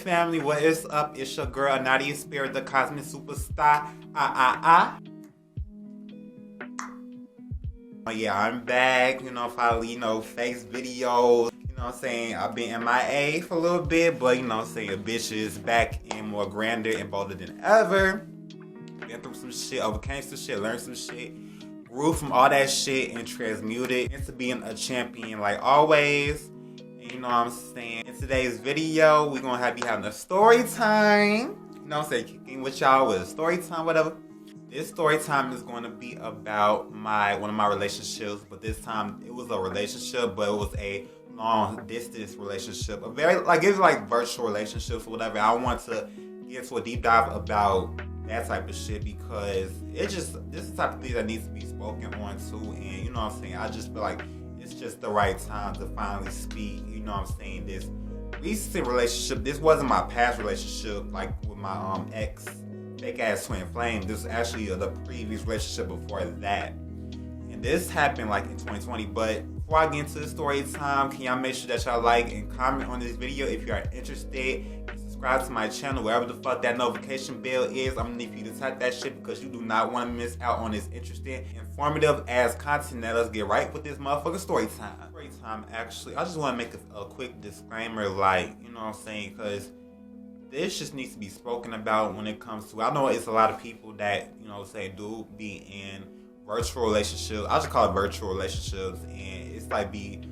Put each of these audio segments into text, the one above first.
family, what is up? It's your girl, Nadia Spirit, the cosmic superstar. Yeah, I'm back, finally, face videos. What I'm saying? I've been MIA for a little bit, but what I'm saying, a bitch is back and more grander and bolder than ever. Been through some shit, overcame some shit, learned some shit, grew from all that shit and transmuted into being a champion like always. And you know what I'm saying? In today's video, we're gonna be having a story time. You know what I'm saying? Kicking with y'all with a story time, whatever. This story time is going to be about one of my relationships, but this time it was a relationship, but it was a long distance relationship. It was like virtual relationships or whatever. I want to get into a deep dive about that type of shit because this is the type of thing that needs to be spoken on too. And you know what I'm saying? I just feel like it's just the right time to finally speak. You know what I'm saying? This recent relationship, this wasn't my past relationship, like with my ex fake ass twin flame. This was actually the previous relationship before that. And this happened like in 2020. But before I get into the story time, can y'all make sure that y'all like and comment on this video if you are interested? Subscribe to my channel, wherever the fuck that notification bell is. I'm gonna need for you to type that shit because you do not want to miss out on this interesting, informative ass content. Now let's get right with this motherfucking story time. Story time, actually, I just want to make a quick disclaimer, like, you know what I'm saying, because this just needs to be spoken about when it comes to, I know it's a lot of people that, you know, say do be in virtual relationships. I just call it virtual relationships, and it's like be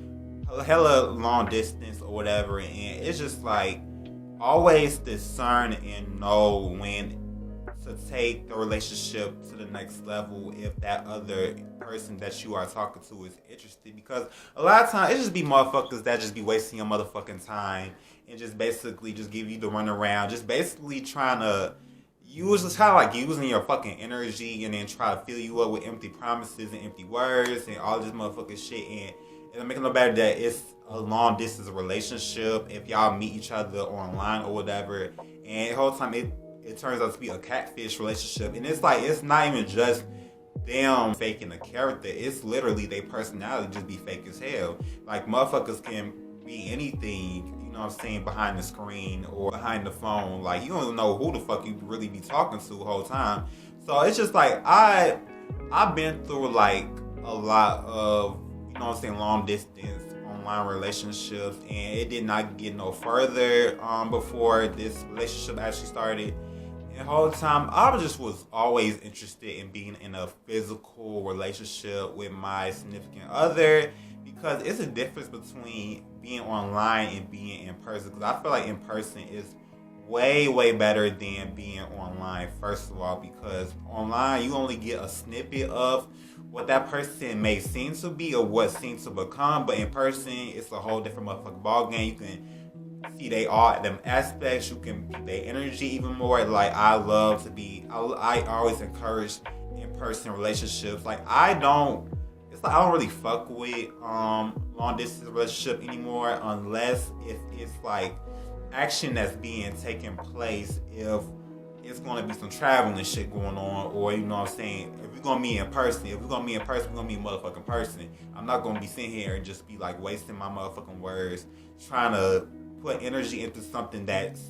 hella long distance or whatever, and it's just like always discern and know when to take the relationship to the next level if that other person that you are talking to is interested, because a lot of times it just be motherfuckers that just be wasting your motherfucking time and just basically just give you the runaround, just basically trying to use, it's kind of like using your fucking energy and then try to fill you up with empty promises and empty words and all this motherfucking shit. And it don't make it no better that it's a long distance relationship if y'all meet each other online or whatever, and the whole time it turns out to be a catfish relationship. And it's like, it's not even just them faking a character, it's literally their personality just be fake as hell. Like, motherfuckers can be anything, you know what I'm saying, behind the screen or behind the phone. Like, you don't know who the fuck you really be talking to the whole time. So it's just like, I've been through like a lot of, you know what I'm saying, long distance online relationships, and it did not get no further before this relationship actually started. And the whole time I was always interested in being in a physical relationship with my significant other, because it's a difference between being online and being in person. Because I feel like in person is way better than being online, first of all, because online you only get a snippet of what that person may seem to be or what seems to become, but in person it's a whole different motherfucking ball game. You can see them aspects, you can be their energy even more. Like, I always encourage in-person relationships. Like, I don't really fuck with long distance relationship anymore unless if it's like action that's being taken place, if it's going to be some traveling shit going on, or you know what I'm saying, if we're going to meet in person, we're going to meet a motherfucking person. I'm not going to be sitting here and just be like wasting my motherfucking words trying to put energy into something that's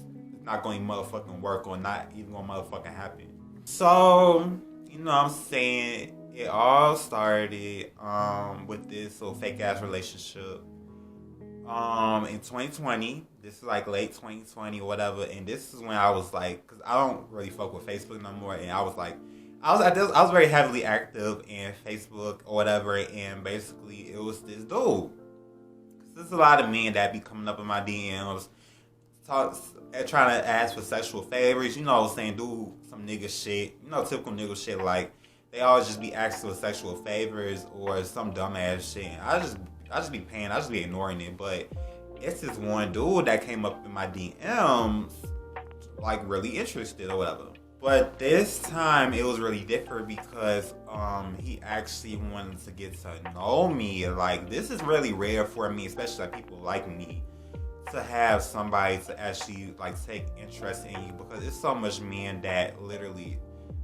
not going to motherfucking work or not even going to motherfucking happen. So, you know what I'm saying, it all started with this little fake ass relationship in 2020. This is like late 2020 or whatever, and this is when I was like, because I don't really fuck with Facebook no more, and I was very heavily active in Facebook or whatever, and basically it was this dude. There's a lot of men that be coming up in my DMs, trying to ask for sexual favors, you know, saying do some nigga shit, you know, typical nigga shit, like they always just be asking for sexual favors or some dumbass shit. And I just be paying, I just be ignoring it. But it's this one dude that came up in my DMs, like really interested or whatever. But this time it was really different because he actually wanted to get to know me. Like, this is really rare for me, especially like people like me, to have somebody to actually like take interest in you, because it's so much men that literally,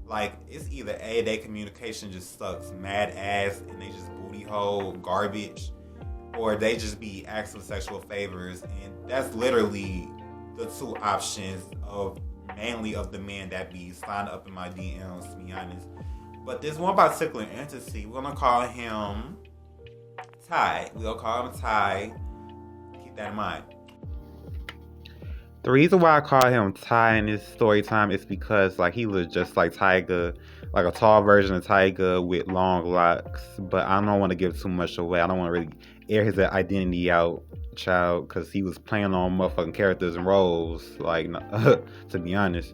like, it's either A, their communication just sucks mad ass and they just booty hole garbage, or they just be asking sexual favors, and that's literally the two options of mainly of the men that be sliding up in my DMs, to be honest. But this one particular entity, we're gonna call him Ty. We'll call him Ty. Keep that in mind. The reason why I call him Ty in this story time is because like he was just like Tyga, like a tall version of Tyga with long locks. But I don't want to give too much away. I don't want to really air his identity out, child, because he was playing on motherfucking characters and roles, like to be honest.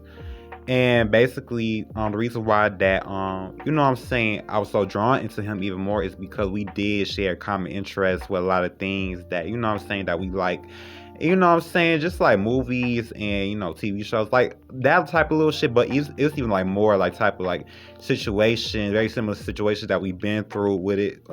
And basically, the reason why that, you know what I'm saying, I was so drawn into him even more is because we did share common interests with a lot of things that, you know what I'm saying, that we like. You know what I'm saying? Just like movies and, you know, TV shows, like that type of little shit. But it's even like more like type of like situation, very similar situations that we've been through with it.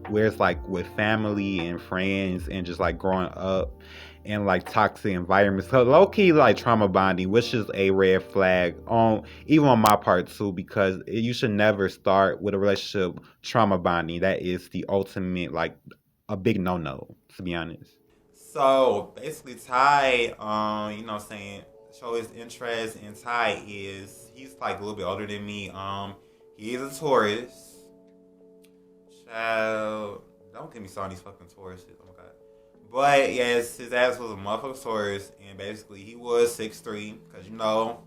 Where it's like with family and friends and just like growing up in like toxic environments. So low key like trauma bonding, which is a red flag on even on my part too, because you should never start with a relationship trauma bonding. That is the ultimate like a big no, to be honest. So basically, Ty, you know what I'm saying, show his interest in Ty is he's like a little bit older than me. He is a Taurus. Child, don't get me started on these fucking Taurus shit. Oh my god. But yes, his ass was a motherfucking Taurus, and basically he was 6'3", because you know,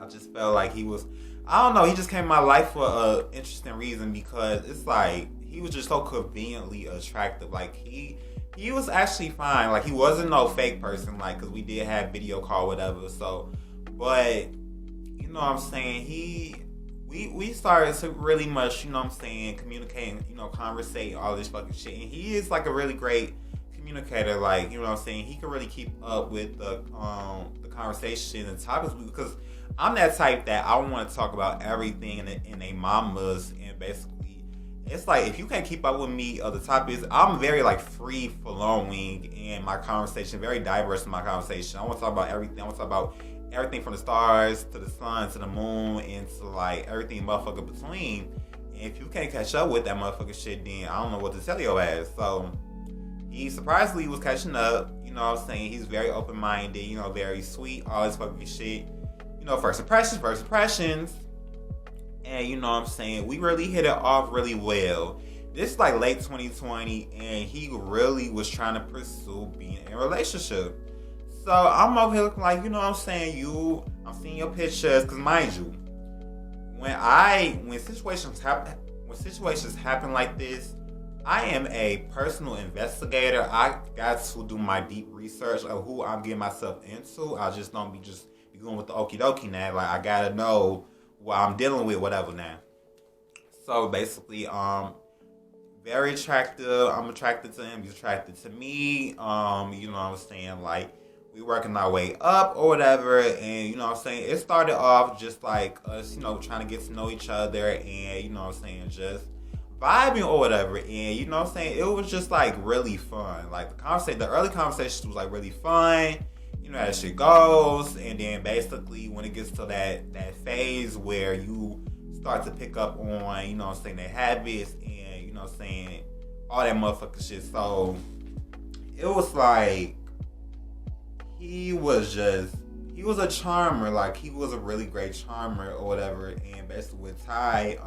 I just felt like he was. I don't know. He just came in my life for a interesting reason because it's like he was just so conveniently attractive. Like he was actually fine. Like he wasn't no fake person. Like because we did have video call whatever. So, but you know what I'm saying. We started to really much, you know what I'm saying, communicating, you know, conversate, all this fucking shit. And he is like a really great communicator. Like, you know what I'm saying. He can really keep up with the conversation and topics because I'm that type that I want to talk about everything in a mama's, and basically it's like if you can't keep up with me or the topics, I'm very like free flowing in my conversation, very diverse in my conversation. I want to talk about everything. I want to talk about everything from the stars to the sun to the moon and to like everything motherfucker between. And if you can't catch up with that motherfucker shit, then I don't know what to tell your ass. So he surprisingly was catching up. You know what I'm saying? He's very open-minded, you know, very sweet, all this fucking shit. You know, first impressions. And you know what I'm saying? We really hit it off really well. This is like late 2020, and he really was trying to pursue being in a relationship. So I'm over here looking like, you know what I'm saying? I'm seeing your pictures, because mind you, when situations happen like this, I am a personal investigator. I got to do my deep research of who I'm getting myself into. I just don't be going with the okie dokie now. Like I gotta know what I'm dealing with, whatever now. So basically, very attractive. I'm attracted to him. He's attracted to me. You know what I'm saying? Like we working our way up or whatever, and you know what I'm saying? It started off just like us, you know, trying to get to know each other, and you know what I'm saying, just vibing or whatever. And you know what I'm saying, it was just like really fun. Like the early conversations was like really fun. You know how that shit goes. And then basically when it gets to that phase where you start to pick up on, you know what I'm saying, their habits and you know what I'm saying, all that motherfucking shit. So it was like he was a charmer. Like he was a really great charmer or whatever. And basically with Ty,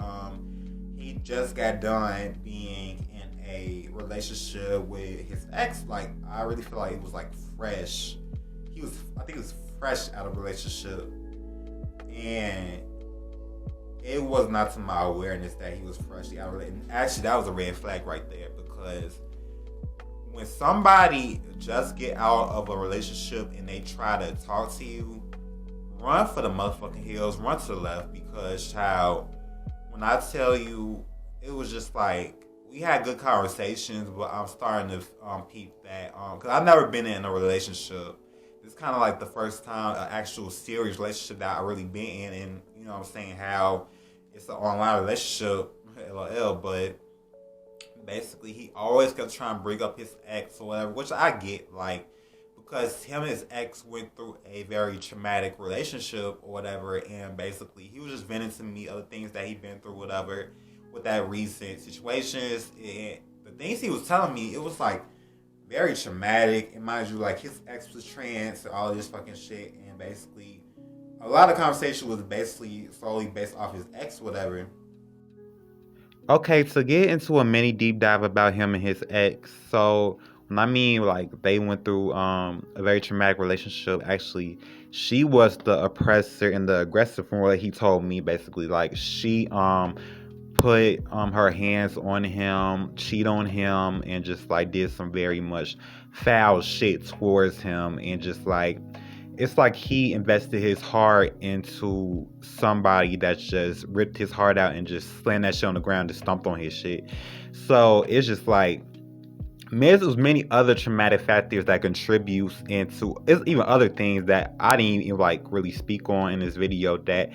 he just got done being in a relationship with his ex. Like I really feel like it was like fresh. I think he was fresh out of a relationship, and it was not to my awareness that he was freshly out of it. And actually, that was a red flag right there, because when somebody just get out of a relationship and they try to talk to you, run for the motherfucking hills, run to the left, because child, when I tell you, it was just like we had good conversations, but I'm starting to peep that because I've never been in a relationship. It's kind of like the first time an actual serious relationship that I really been in, and you know what I'm saying, how it's an online relationship, LOL, but basically he always kept trying to bring up his ex or whatever, which I get, like, because him and his ex went through a very traumatic relationship or whatever, and basically he was just venting to me other things that he'd been through, whatever, with that recent situations, and the things he was telling me, it was like very traumatic. And mind you, like his ex was trans and all this fucking shit. And basically, a lot of conversation was basically solely based off his ex, whatever. Okay, to get into a mini deep dive about him and his ex. So when I mean like they went through a very traumatic relationship, actually she was the oppressor and the aggressor from what he told me basically. Like she put her hands on him, cheat on him, and just like did some very much foul shit towards him, and just like it's like he invested his heart into somebody that just ripped his heart out and just slammed that shit on the ground and stomped on his shit. So it's just like there's many other traumatic factors that contributes into it's even other things that I didn't even like really speak on in this video that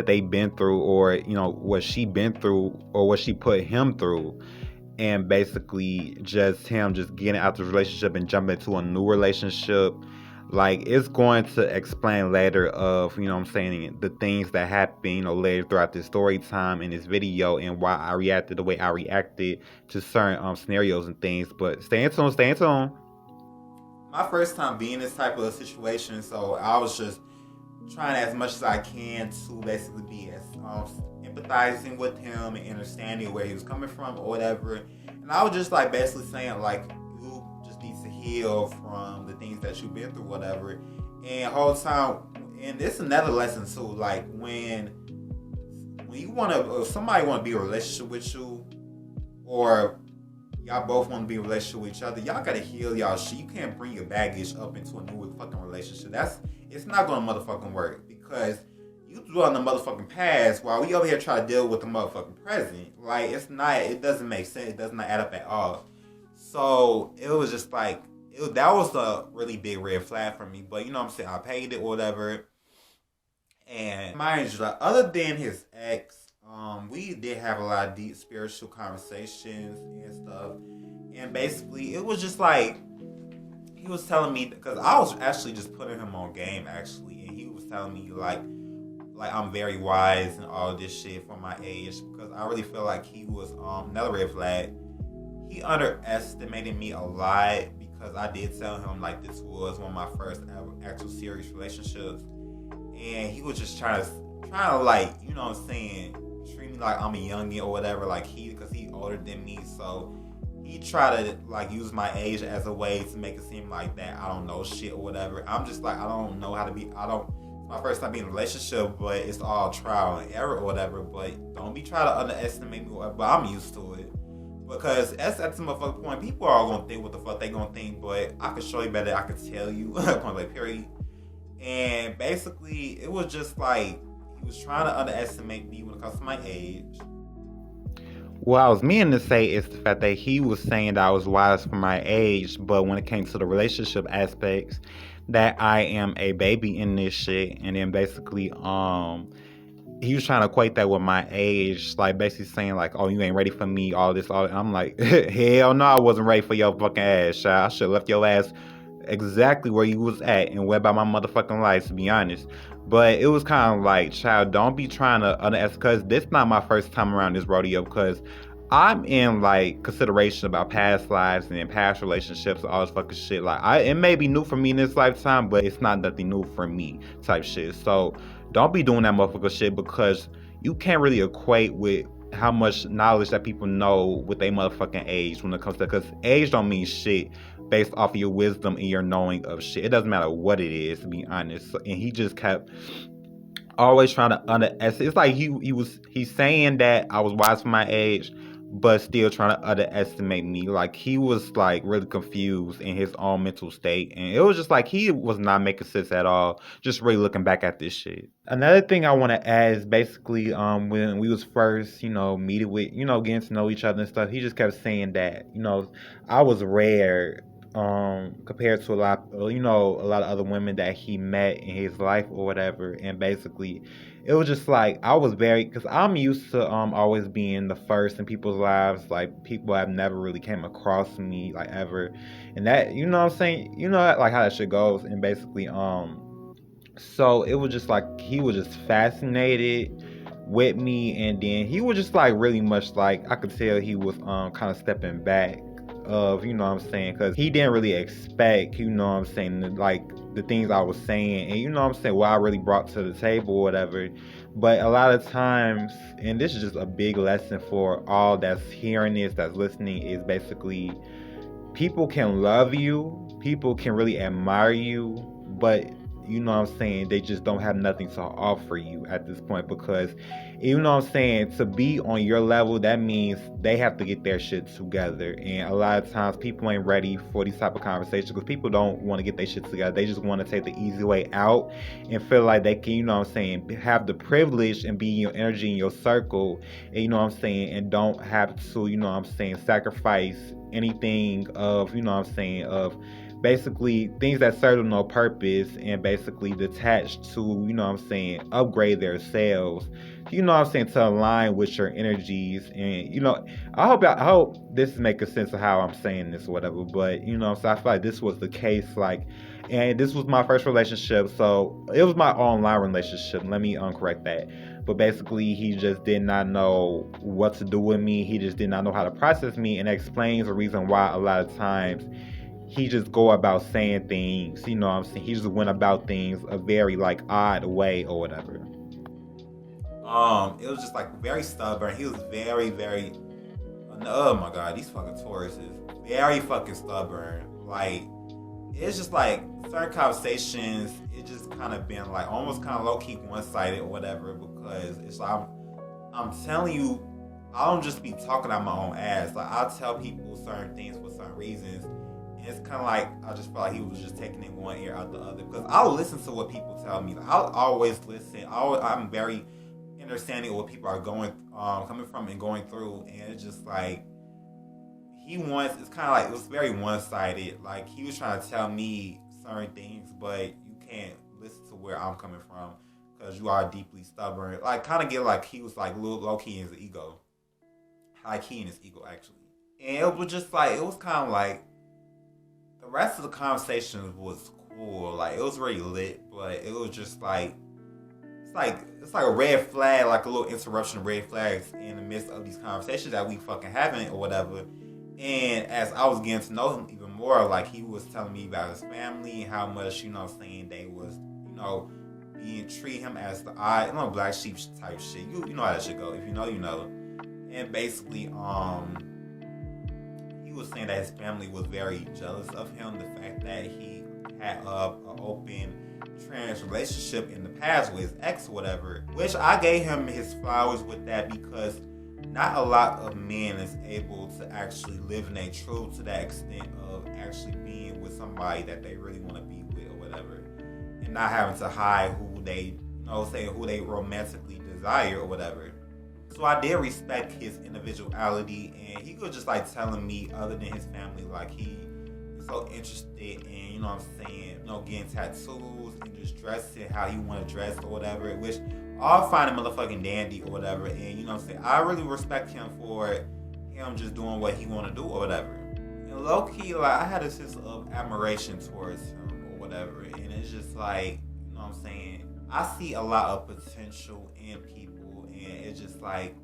they've been through, or what she been through or what she put him through, and basically just him just getting out the relationship and jumping into a new relationship. Like it's going to explain later of what I'm saying, the things that happen later throughout this story time in this video, and why I reacted the way I reacted to certain scenarios and things. But stay tuned, stay tuned. My first time being in this type of situation, so I was just trying as much as I can to basically be as empathizing with him and understanding where he was coming from or whatever. And I was just like basically saying like you just need to heal from the things that you've been through, whatever. And whole time, and this is another lesson too. Like when you want to, or somebody want to be in a relationship with you, or y'all both want to be in a relationship with each other, y'all gotta heal y'all shit. You can't bring your baggage up into a new fucking relationship. It's not gonna motherfucking work, because you dwell in the motherfucking past while we over here try to deal with the motherfucking present. Like it doesn't make sense. It does not add up at all. So it was just like that was a really big red flag for me. But you know what I'm saying, I paid it or whatever. And mind you, like, other than his ex, we did have a lot of deep spiritual conversations and stuff. And basically, it was just like he was telling me, because I was actually just putting him on game actually, and he was telling me like I'm very wise and all this shit for my age, because I really feel like he was another red flag. He underestimated me a lot, because I did tell him like this was one of my first ever actual serious relationships, and he was just trying to like what I'm saying, treat me like I'm a youngin or whatever, like because he older than me, so he tried to like use my age as a way to make it seem like that I don't know shit or whatever. I'm just like, I don't know how to be. It's my first time being in a relationship, but it's all trial and error or whatever. But don't be trying to underestimate me. But I'm used to it, because that's the motherfucking point. People are all gonna think what the fuck they gonna think, but I can show you better. I can tell you. Point blank period. And basically, it was just like he was trying to underestimate me when it comes to my age. What I was meaning to say is the fact that he was saying that I was wise for my age, but when it came to the relationship aspects, that I am a baby in this shit. And then basically, he was trying to equate that with my age, like basically saying like, "Oh, you ain't ready for me," all this, all that. I'm like, hell no, I wasn't ready for your fucking ass, child. I should have left your ass exactly where you was at and went about my motherfucking life, to be honest. But it was kind of like, child, don't be trying to underestimate, because this not my first time around this rodeo, because I'm in like consideration about past lives and past relationships and all this fucking shit. Like it may be new for me in this lifetime, but it's not nothing new for me type shit. So don't be doing that motherfucker shit, because you can't really equate with how much knowledge that people know with their motherfucking age when it comes to, because age don't mean shit based off of your wisdom and your knowing of shit. It doesn't matter what it is, to be honest. And he just kept always trying to underestimate. It's like he's saying that I was wise for my age, but still trying to underestimate me. Like he was like really confused in his own mental state, and it was just like he was not making sense at all. Just really looking back at this shit. Another thing I want to add is basically when we was first meeting with getting to know each other and stuff, he just kept saying that I was rare compared to a lot of other women that he met in his life or whatever. And basically it was just like I was very, because I'm used to always being the first in people's lives. Like people have never really came across me like ever, and that what I'm saying, like how that shit goes. And basically so it was just like he was just fascinated with me, and then he was just like really much like I could tell he was kind of stepping back of, you know what I'm saying, because he didn't really expect, you know what I'm saying, like the things I was saying, and you know what I'm saying, what I really brought to the table or whatever. But a lot of times, and this is just a big lesson for all that's hearing this, that's listening, is basically people can love you, people can really admire you, but you know what I'm saying, they just don't have nothing to offer you at this point, because you know what I'm saying, to be on your level, that means they have to get their shit together. And a lot of times people ain't ready for these type of conversations, because people don't want to get their shit together. They just want to take the easy way out and feel like they can, you know what I'm saying, have the privilege and be in your energy in your circle, and you know what I'm saying, and don't have to, you know what I'm saying, sacrifice anything of, you know what I'm saying, of basically things that serve no purpose, and basically detached to, you know what I'm saying, upgrade their selves, you know what I'm saying, to align with your energies. And you know, I hope this is making sense of how I'm saying this or whatever. But you know, so I feel like this was the case, like, and this was my first relationship, so it was my online relationship, let me uncorrect that. But basically he just did not know what to do with me, he just did not know how to process me, and that explains the reason why a lot of times he just go about saying things, you know what I'm saying, he just went about things a very like odd way or whatever. It was just like very stubborn. He was very, very. Oh my god, these fucking Taurus is very fucking stubborn. Like, it's just like certain conversations, it just kind of been like almost kind of low key one sided or whatever. Because it's like I'm telling you, I don't just be talking out my own ass. Like, I'll tell people certain things for certain reasons. And it's kind of like I just felt like he was just taking in one ear out the other. Because I'll listen to what people tell me. Like, I'll always listen. I'm very understanding what people are going, coming from and going through, and it's just like it's kind of like it was very one-sided. Like, he was trying to tell me certain things, but you can't listen to where I'm coming from because you are deeply stubborn. Like, kind of get like he was like low key in his ego, high key in his ego actually, and it was just like it was kind of like the rest of the conversation was cool. Like, it was really lit, but it was just like it's like a red flag, like a little interruption of red flags in the midst of these conversations that we fucking having or whatever. And as I was getting to know him even more, like, he was telling me about his family, how much, you know, saying they was, you know, treat him as the odd, you know, black sheep type shit. You know how that shit go. If you know, you know. And basically, he was saying that his family was very jealous of him, the fact that he had an open trans relationship in the past with his ex or whatever, which I gave him his flowers with that, because not a lot of men is able to actually live in a truth to that extent of actually being with somebody that they really want to be with or whatever, and not having to hide who they, you know, say who they romantically desire or whatever. So I did respect his individuality, and he was just like telling me, other than his family, like he is so interested in, you know what I'm saying, you know, getting tattoos and just dressing how he want to dress or whatever, which I'll find a motherfucking dandy or whatever. And you know what I'm saying, I really respect him for him just doing what he want to do or whatever. And low key, like, I had a sense of admiration towards him or whatever. And it's just like, you know what I'm saying, I see a lot of potential in people, and it's just like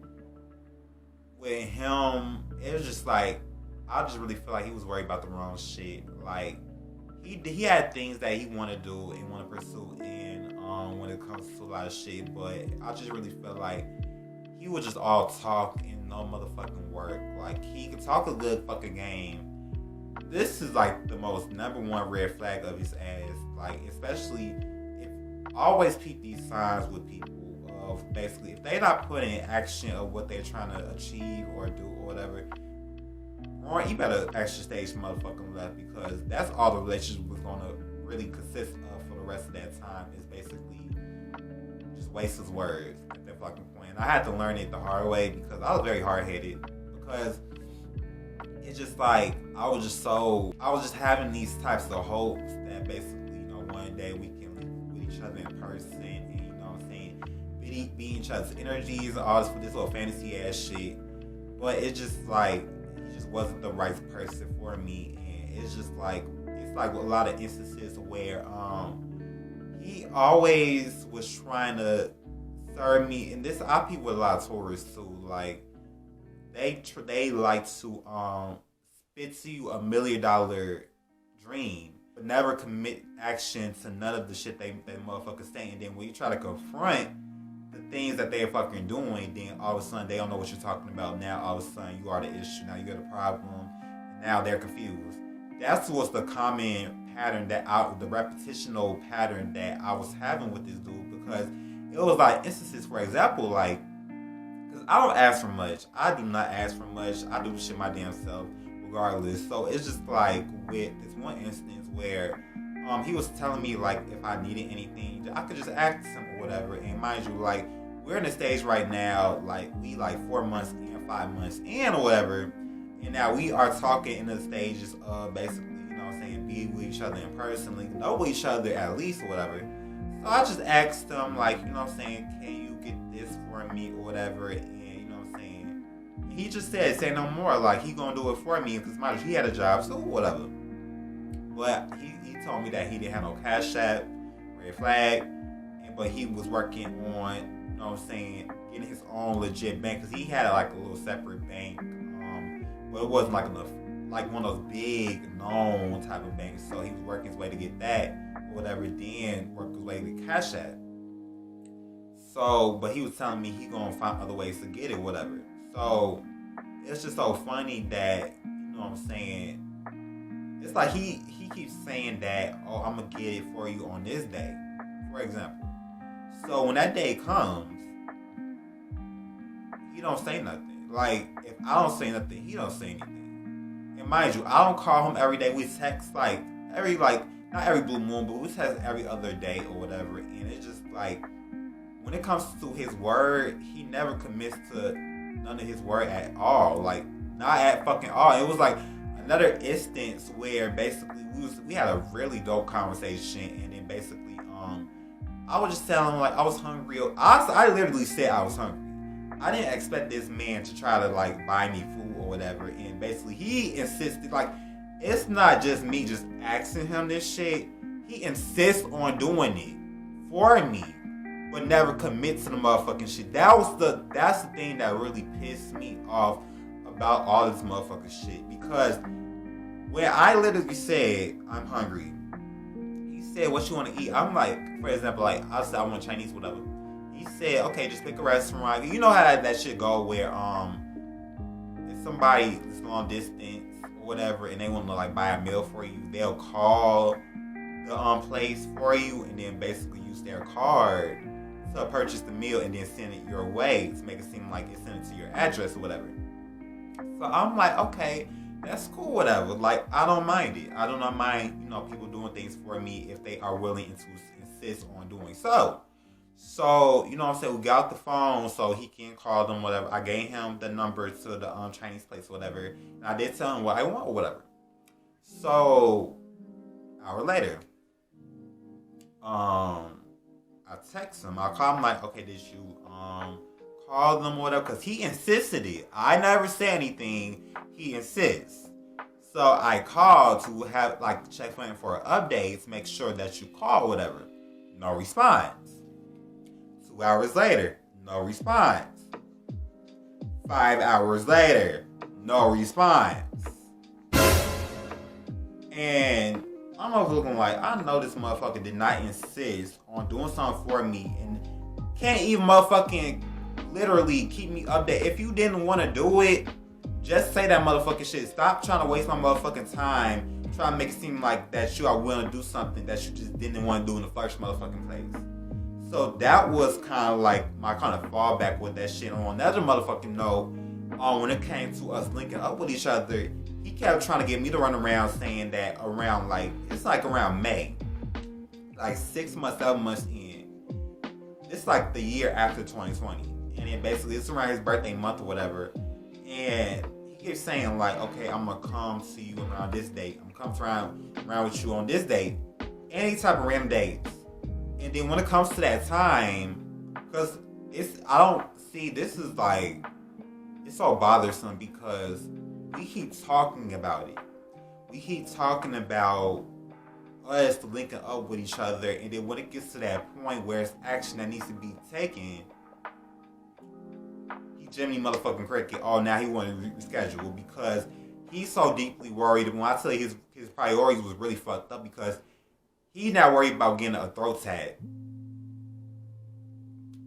with him, it was just like I just really feel like he was worried about the wrong shit. Like, he had things that he want to do and want to pursue in when it comes to a lot of shit, but I just really feel like he was just all talk and no motherfucking work. Like, he could talk a good fucking game. This is like the most number one red flag of his ass. Like, especially if always peep these signs with people of basically if they not putting in action of what they're trying to achieve or do or whatever, or you better actually stage motherfucking left, because that's all the relationship was gonna really consist of for the rest of that time, is basically just waste his words at that fucking point. And I had to learn it the hard way, because I was very hard headed, because it's just like I was just having these types of hopes that basically, you know, one day we can live with each other in person, and you know what I'm saying, be each other's energies, all this little fantasy ass shit. But it's just like he just wasn't the right person for me, and it's like a lot of instances where he always was trying to serve me, and this I peep with a lot of tourists too. Like, they like to $50 you $1 million dream, but never commit action to none of the shit they motherfuckers say. And then when you try to confront the things that they're fucking doing, then all of a sudden they don't know what you're talking about. Now all of a sudden you are the issue. Now you got a problem. And now they're confused. That's what's the common pattern the repetitional pattern that I was having with this dude, because it was like instances, for example, like, because I don't ask for much. I do not ask for much. I do the shit my damn self, regardless. So it's just like with this one instance where he was telling me like if I needed anything, I could just ask him or whatever. And mind you, like we're in a stage right now, like we like 4 months in, 5 months in or whatever. And now we are talking in the stages of basically, you know what I'm saying, be with each other in person, like know each other at least or whatever. So I just asked him, like, you know what I'm saying, can you get this for me or whatever? And you know what I'm saying, and he just said, say no more, like he gonna do it for me because he had a job, so whatever. But he told me that he didn't have no Cash App, red flag, but he was working on, you know what I'm saying, getting his own legit bank, because he had like a little separate bank. But it wasn't like one of those big known type of banks. So he was working his way to get that or whatever, then work his way to get Cash App. So, but he was telling me he gonna find other ways to get it, whatever. So it's just so funny that, you know what I'm saying, it's like he keeps saying that, oh, I'm gonna get it for you on this day, for example. So when that day comes, he don't say nothing. Like, if I don't say nothing, he don't say anything. And mind you, I don't call him every day. We text like not every blue moon, but we text every other day or whatever. And it's just like, when it comes to his word, he never commits to none of his word at all. Like, not at fucking all. It was like another instance where basically we had a really dope conversation, and then basically I was just telling him like I was hungry. I literally said I was hungry. I didn't expect this man to try to like buy me food or whatever, and basically he insisted, like, it's not just me just asking him this shit. He insists on doing it for me, but never commit to the motherfucking shit. That's the thing that really pissed me off about all this motherfucking shit, because when I literally said I'm hungry, he said, what you want to eat? I'm like, for example, like I said I want Chinese, whatever. He said, okay, just pick a restaurant. You know how that shit go where if somebody is long distance or whatever and they want to like buy a meal for you, they'll call the place for you and then basically use their card to purchase the meal and then send it your way to make it seem like it's sent it to your address or whatever. So I'm like, okay, that's cool, whatever. Like, I don't mind it. I do not mind, you know, people doing things for me if they are willing to insist on doing so. So, you know what I'm saying, we got the phone so he can call them, whatever. I gave him the number to the Chinese place, whatever. And I did tell him what I want or whatever. So, an hour later, I text him. I call him like, okay, did you call them or whatever? Because he insisted it. I never say anything. He insists. So, I called to have, like, check for updates, make sure that you call or whatever. No response. 2 hours later, no response. 5 hours later, no response. And I'm over looking like, I know this motherfucker did not insist on doing something for me and can't even motherfucking literally keep me updated. If you didn't want to do it, just say that motherfucking shit. Stop trying to waste my motherfucking time trying to make it seem like that you are willing to do something that you just didn't want to do in the first motherfucking place. So that was kind of like my kind of fallback with that shit. On another motherfucking note, when it came to us linking up with each other, he kept trying to get me to run around saying that around like, it's like around May, like 6 months, 7 months in. It's like the year after 2020. And then basically it's around his birthday month or whatever. And he keeps saying like, okay, I'm going to come see you around this date. I'm going to come around with you on this date. Any type of random dates. And then when it comes to that time, because I don't see, this is like, it's so bothersome because we keep talking about it. We keep talking about us linking up with each other, and then when it gets to that point where it's action that needs to be taken, he Jiminy motherfucking Cricket, oh, now he wanted to reschedule because he's so deeply worried. When I tell you his priorities was really fucked up because he's not worried about getting a throat tat,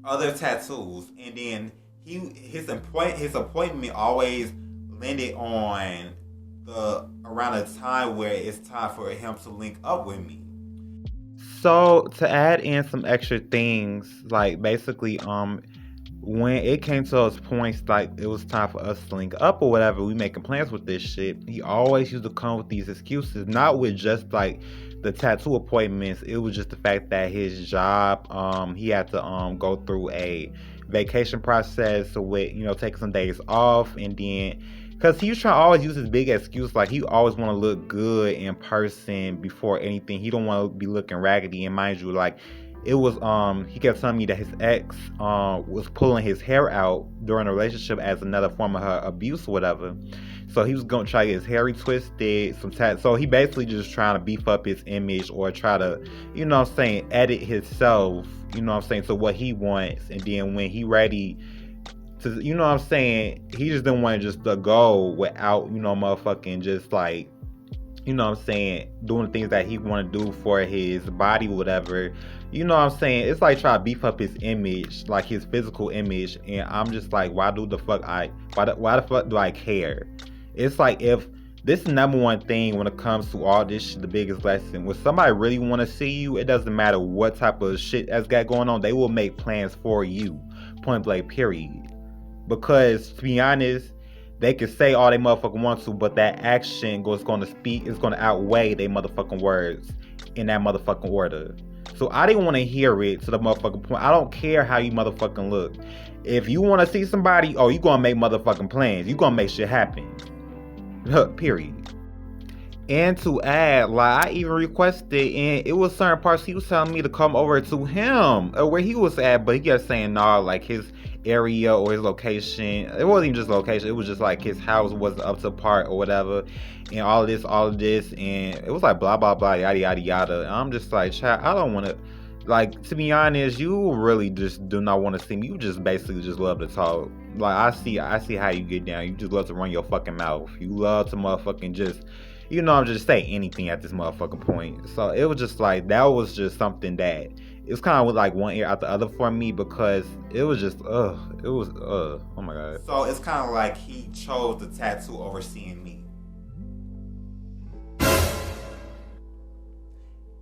other tattoos, and then his appointment always landed on around a time where it's time for him to link up with me. So to add in some extra things, like basically, when it came to those points, like it was time for us to link up or whatever, we making plans with this shit. He always used to come with these excuses, not with just like the tattoo appointments. It was just the fact that his job, he had to go through a vacation process with taking some days off, and then because he was trying to always use his big excuse, like he always want to look good in person before anything. He don't want to be looking raggedy. And mind you, like it was he kept telling me that his ex was pulling his hair out during a relationship as another form of her abuse or whatever. So he was gonna try to get his hair retwisted, so he basically just trying to beef up his image or try to, edit himself, to what he wants. And then when he ready to, he just didn't want to just go without, motherfucking just like, doing the things that he want to do for his body or whatever. It's like trying to beef up his image, like his physical image. And I'm just like, why the fuck do I care? It's like, if this is the number one thing when it comes to all this shit, the biggest lesson. When somebody really want to see you, it doesn't matter what type of shit that's got going on. They will make plans for you. Point blank, period. Because to be honest, they can say all they motherfucking want to, but that action is going to outweigh their motherfucking words in that motherfucking order. So I didn't want to hear it to the motherfucking point. I don't care how you motherfucking look. If you want to see somebody, you going to make motherfucking plans. You going to make shit happen. Period. And to add, like, I even requested, and it was certain parts he was telling me to come over to him, where he was at, but he kept saying, nah, like his area or his location. It wasn't even just location, it was just like his house wasn't up to par or whatever. And all of this, and it was like blah, blah, blah, yada, yada, yada. And I'm just like, child, I don't want to, like, to be honest, you really just do not want to see me. You just basically just love to talk. Like, I see how you get down. You just love to run your fucking mouth. You love to motherfucking just, I'm just say anything at this motherfucking point. So it was just like, that was just something that it was kind of like one ear out the other for me, because it was just oh my god. So it's kind of like he chose the tattoo over seeing me.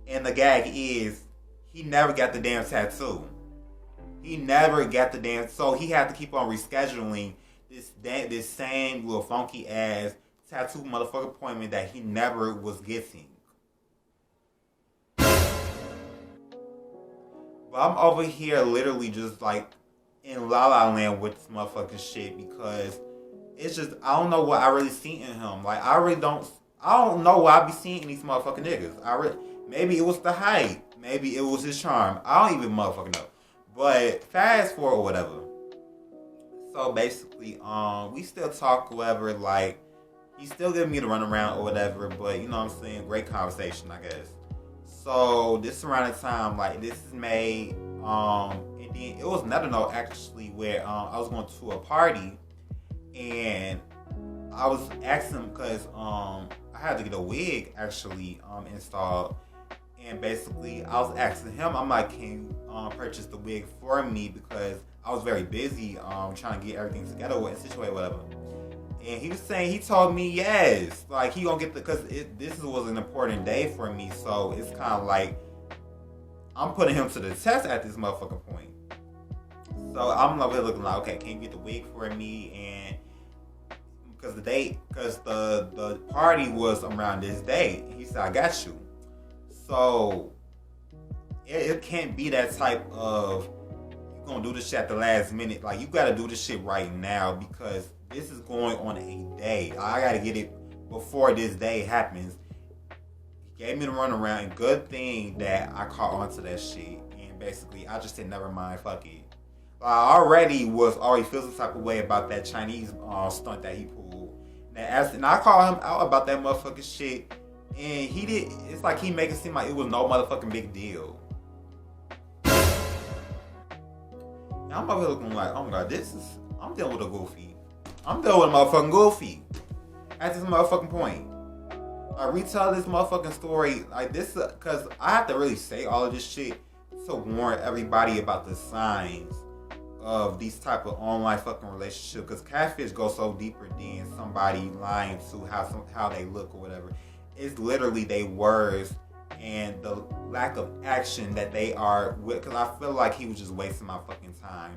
And the gag is, he never got the damn tattoo. He never got the damn, so he had to keep on rescheduling this same little funky ass tattoo motherfucker appointment that he never was getting. But I'm over here literally just like in La La Land with this motherfucking shit, because it's just, I don't know what I really see in him. Like, I don't know what I be seeing in these motherfucking niggas. Maybe it was the height. Maybe it was his charm. I don't even motherfucking know. But fast forward or whatever. So basically, we still talk or whatever, like, he's still giving me the runaround or whatever, but great conversation, I guess. So this around the time, like, this is May, and then it was another note actually where I was going to a party, and I was asking him because I had to get a wig actually installed, and basically I was asking him, I'm like, can you purchase the wig for me, because I was very busy trying to get everything together and situate whatever. And he was saying, he told me yes, like he gonna get because this was an important day for me, so it's kind of like I'm putting him to the test at this motherfucking point. So I'm over here looking like, okay, can you get the wig for me? And because the party was around this day, he said, I got you. So it can't be that type of, you gonna do this shit at the last minute. Like, you gotta do this shit right now, because this is going on a day. I gotta get it before this day happens. He gave me the runaround, and good thing that I caught on to that shit. And basically, I just said, never mind, fuck it. I already feel some type of way about that Chinese stunt that he pulled. And I called him out about that motherfucking shit. And it's like he make it seem like it was no motherfucking big deal. And I'm over here looking like, oh my god, I'm dealing with a goofy. I'm dealing with a motherfucking goofy. at this motherfucking point. Like, retell this motherfucking story like this, because I have to really say all of this shit to warn everybody about the signs of these type of online fucking relationships. Because catfish go so deeper than somebody lying to how they look or whatever. It's literally their words and the lack of action that they are with. Because I feel like he was just wasting my fucking time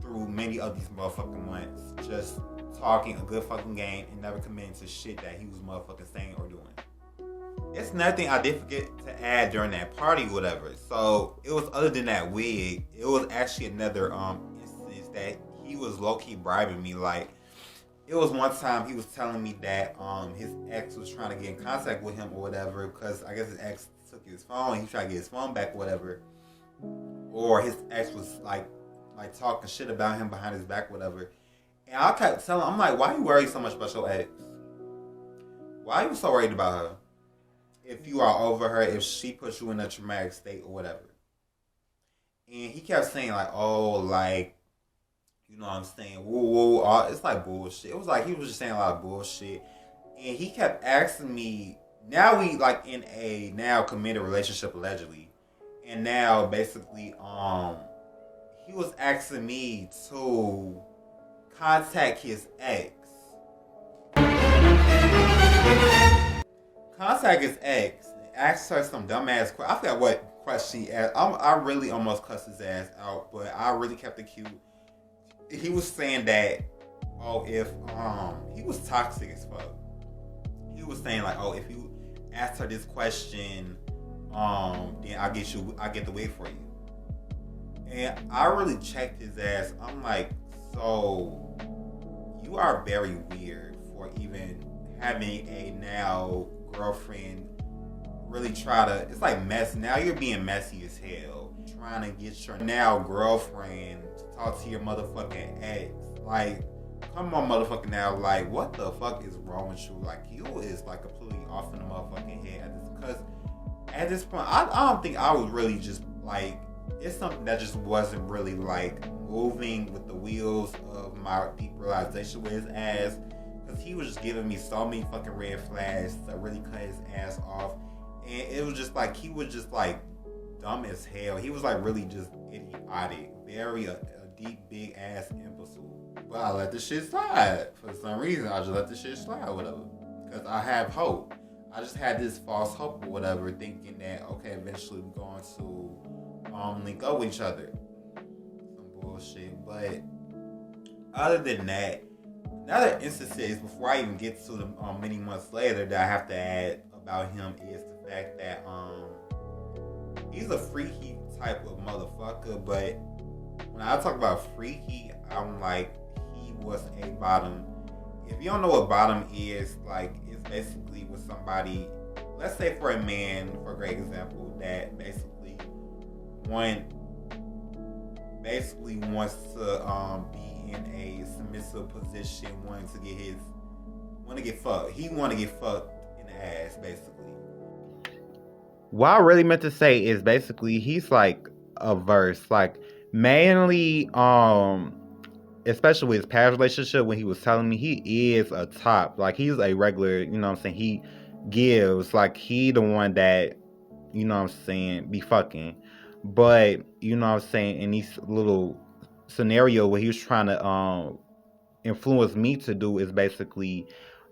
through many of these motherfucking months, just talking a good fucking game and never committing to shit that he was motherfucking saying or doing. It's nothing I did forget to add during that party or whatever. So it was, other than that wig, it was actually another instance that he was low-key bribing me. Like, it was one time he was telling me that his ex was trying to get in contact with him or whatever, because I guess his ex took his phone, he tried to get his phone back or whatever. Or his ex was like talking shit about him behind his back or whatever. And I kept telling him, I'm like, why you worried so much about your ex? Why are you so worried about her? If you are over her, if she puts you in a traumatic state or whatever. And he kept saying like, oh, like, you know what I'm saying, woo, it's like bullshit. It was like he was just saying a lot of bullshit. And he kept asking me, now we like in a now committed relationship allegedly. And now basically, he was asking me to contact his ex. Contact his ex. Asked her some dumbass question. I forgot what question he asked. I really almost cussed his ass out, but I really kept it cute. He was saying that, oh, if he was toxic as fuck. He was saying like, oh, if you ask her this question, then I get the wig for you. And I really checked his ass. I'm like, so you are very weird for even having a now girlfriend really try to, it's like mess. Now you're being messy as hell, trying to get your now girlfriend to talk to your motherfucking ex. Like, come on, motherfucking now. Like, what the fuck is wrong with you? Like, you is like completely off in the motherfucking head at this, because at this point, I don't think I was really just like, it's something that just wasn't really like moving with the wheels of my deep realization with his ass. Because he was just giving me so many fucking red flags to really cut his ass off. And it was just like, he was just like dumb as hell. He was like really just idiotic. Very a deep, big ass imbecile. But I let the shit slide. For some reason, I just let the shit slide or whatever. Because I have hope. I just had this false hope or whatever, thinking that, okay, eventually we're going to link up with each other. Some bullshit. But other than that, another instance is, before I even get to the many months later, that I have to add about him is the fact that he's a freaky type of motherfucker. But when I talk about freaky, I'm like, he was a bottom. If you don't know what bottom is, like, it's basically with somebody, let's say for a man, for a great example, that basically wants to be in a submissive position, want to get fucked. He want to get fucked in the ass, basically. What I really meant to say is basically he's like a verse, like mainly, especially with his past relationship, when he was telling me he is a top, like he's a regular, you know what I'm saying, he gives, like he the one that, you know what I'm saying, be fucking. But, you know what I'm saying, in these little scenario where he was trying to influence me to do is basically,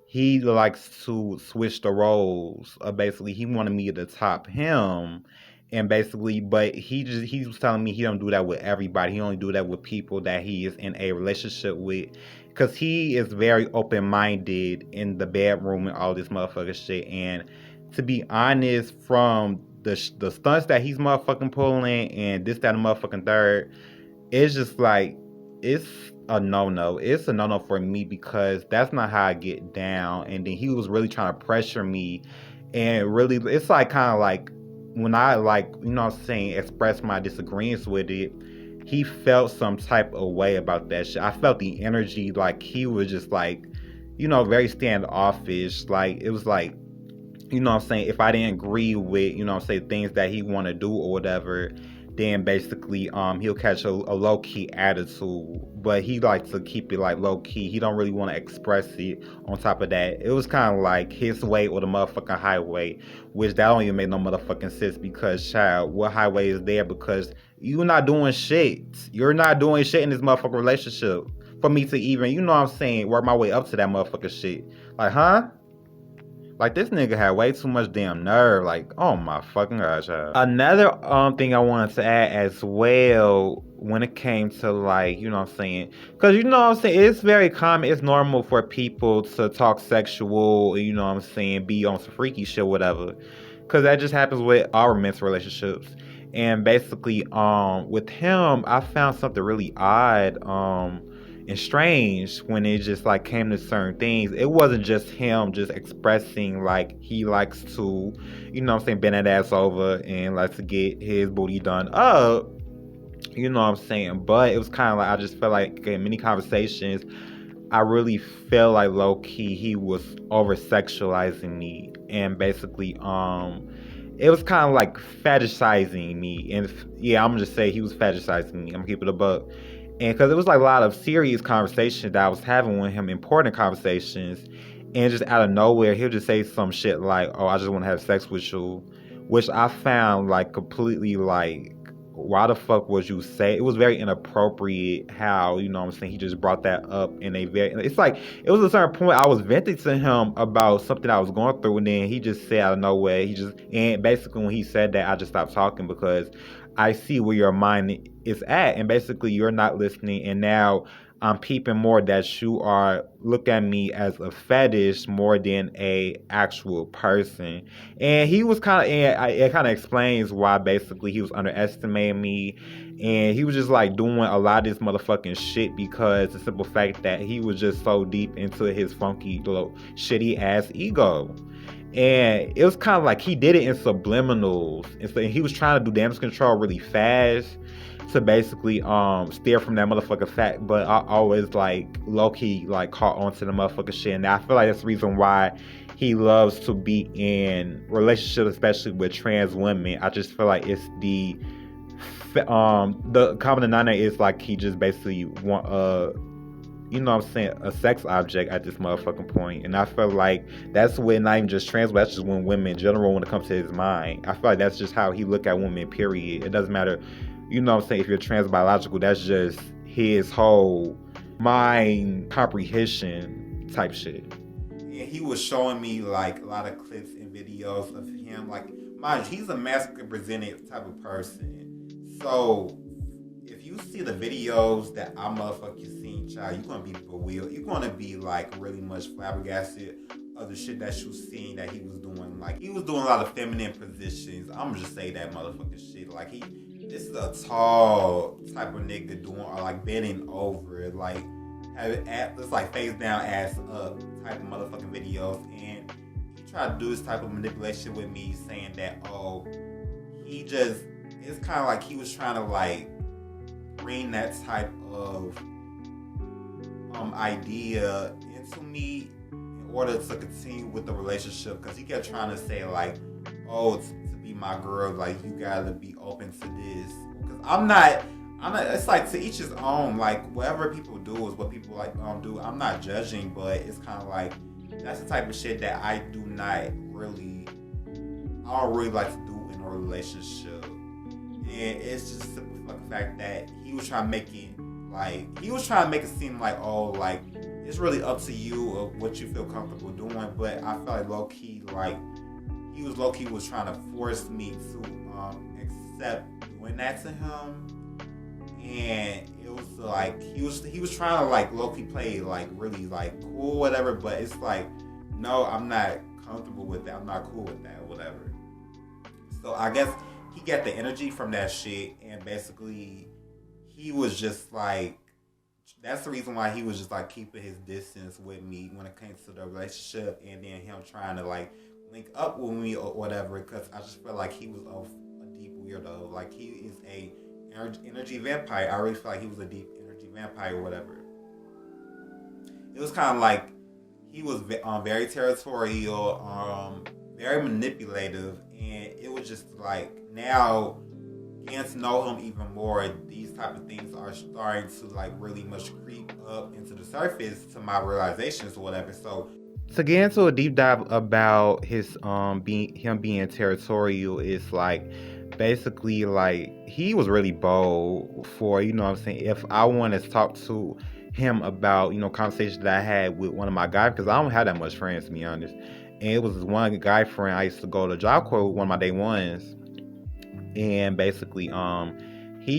he likes to switch the roles. Basically, he wanted me to top him. And basically, but he was telling me he don't do that with everybody. He only do that with people that he is in a relationship with. Because he is very open-minded in the bedroom and all this motherfucking shit. And to be honest, from the stunts that he's motherfucking pulling and this, that, and motherfucking third, it's just like, it's a no-no. It's a no-no for me, because that's not how I get down. And then he was really trying to pressure me. And really, it's like kind of like, when I, like, you know what I'm saying, express my disagreements with it, he felt some type of way about that shit. I felt the energy, like he was just like, you know, very standoffish. Like, it was like, you know what I'm saying, if I didn't agree with, you know what I'm saying, things that he want to do or whatever, then basically he'll catch a low-key attitude, but he likes to keep it like low-key. He don't really want to express it. On top of that, it was kind of like his way or the motherfucking highway, which that don't even make no motherfucking sense, because child, what highway is there? Because you're not doing shit. You're not doing shit in this motherfucking relationship for me to even, you know what I'm saying, work my way up to that motherfucking shit. Like, huh? Like, this nigga had way too much damn nerve. Like, oh my fucking gosh, child. Another thing I wanted to add as well, when it came to, like, you know what I'm saying, because you know what I'm saying, it's very common, it's normal for people to talk sexual, you know what I'm saying, be on some freaky shit, whatever, because that just happens with our men's relationships. And basically, with him, I found something really odd, and strange when it just like came to certain things. It wasn't just him just expressing like he likes to, you know what I'm saying, bend that ass over and likes to get his booty done up, you know what I'm saying, but it was kind of like, I just felt like in many conversations, I really felt like low-key he was over sexualizing me, and basically it was kind of like fetishizing me. And yeah, I'm gonna just say he was fetishizing me. I'm gonna keep it a buck. And because it was like a lot of serious conversations that I was having with him, important conversations, and just out of nowhere, he'll just say some shit like, "Oh, I just want to have sex with you," which I found like completely like, why the fuck would you say? It was very inappropriate how, you know what I'm saying, he just brought that up in a very, it's like, it was a certain point I was venting to him about something I was going through, and then he just said out of nowhere, and basically when he said that, I just stopped talking, because I see where your mind is at, and basically you're not listening, and now I'm peeping more that you are looking at me as a fetish more than a actual person. And he was kind of, it kind of explains why basically he was underestimating me, and he was just like doing a lot of this motherfucking shit because the simple fact that he was just so deep into his funky little shitty ass ego. And it was kind of like he did it in subliminals, and so he was trying to do damage control really fast to basically steer from that motherfucking fact. But I always like low-key like caught onto the motherfucking shit, and I feel like that's the reason why he loves to be in relationships, especially with trans women. I just feel like it's the common denominator is like he just basically want you know what I'm saying, a sex object at this motherfucking point. And I feel like that's when, not even just trans, but that's just when women in general, when it comes to his mind. I feel like that's just how he look at women, period. It doesn't matter, you know what I'm saying, if you're trans biological, that's just his whole mind comprehension type shit. And he was showing me like a lot of clips and videos of him. Like, mind you, he's a masculine presented type of person. So if you see the videos that I motherfucking seen, child, you're gonna be bewildered. You're gonna be like really much flabbergasted of the shit that you seen that he was doing. Like, he was doing a lot of feminine positions. I'm gonna just say that motherfucking shit. Like, this is a tall type of nigga doing, or like bending over, like having it's like face down, ass up type of motherfucking videos. And he tried to do this type of manipulation with me, saying that, oh, it's kind of like he was trying to like bring that type of idea into me in order to continue with the relationship, because he kept trying to say like, oh, to be my girl, like you gotta be open to this, because I'm not, it's like to each his own. Like, whatever people do is what people like do. I'm not judging, but it's kind of like that's the type of shit that I don't really like to do in a relationship. And it's just a simple fucking fact that he was trying to make it seem like, oh, like it's really up to you of what you feel comfortable doing. But I felt like low-key, like he was low-key was trying to force me to accept doing that to him. And it was like he was trying to like low-key play like really like cool, whatever, but it's like, no, I'm not comfortable with that, I'm not cool with that, whatever. So I guess he got the energy from that shit, and basically he was just like, that's the reason why he was just like keeping his distance with me when it came to the relationship, and then him trying to like link up with me or whatever, because I just felt like he was a deep weirdo. Like, he is a energy vampire. I really feel like he was a deep energy vampire or whatever. It was kind of like he was very territorial, very manipulative, and it was just like, now getting to know him even more, these type of things are starting to like really much creep up into the surface to my realizations or whatever. So to get into a deep dive about his being territorial is like basically like he was really bold for, you know what I'm saying, if I want to talk to him about, you know, conversations that I had with one of my guys, because I don't have that much friends to be honest. And it was this one guy friend I used to go to job corps with, one of my day ones. And basically he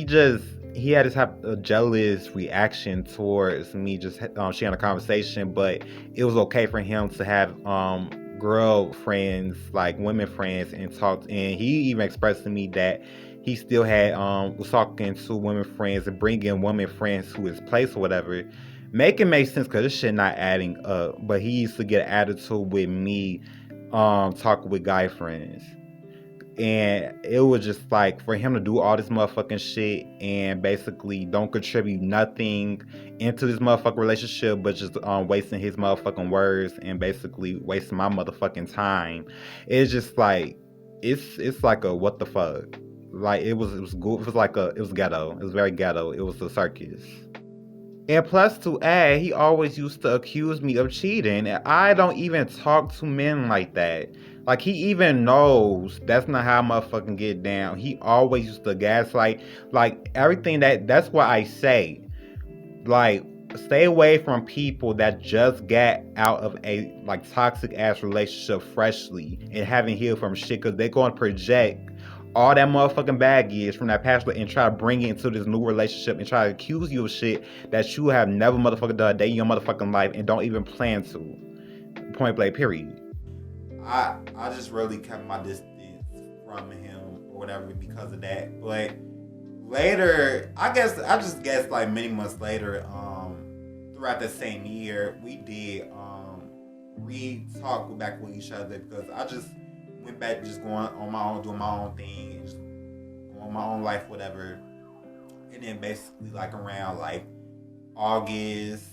had this type of jealous reaction towards me just sharing a conversation, but it was okay for him to have girl friends, like women friends, and talk. And he even expressed to me that he still had was talking to women friends and bringing women friends to his place or whatever. Make it make sense because this shit not adding up. But he used to get an attitude with me talking with guy friends. And it was just like for him to do all this motherfucking shit and basically don't contribute nothing into this motherfucking relationship, but just wasting his motherfucking words and basically wasting my motherfucking time. It's just like it's like a what the fuck. Like it was good. It was ghetto. It was very ghetto. It was a circus. And plus to add, he always used to accuse me of cheating, and I don't even talk to men like that. Like he even knows that's not how I motherfucking get down. He always used to gaslight, like everything that's why I say, like, stay away from people that just got out of a like toxic ass relationship freshly and haven't healed from shit, because they're going to project all that motherfucking baggage from that past and try to bring it into this new relationship and try to accuse you of shit that you have never motherfucking done a day in your motherfucking life and don't even plan to. Point blank, period. I just really kept my distance from him or whatever because of that. But later, I just guess like many months later, throughout the same year, we did re-talk back with each other because I just went back just going on my own, doing my own thing, and just going my own life, whatever. And then basically like around like August,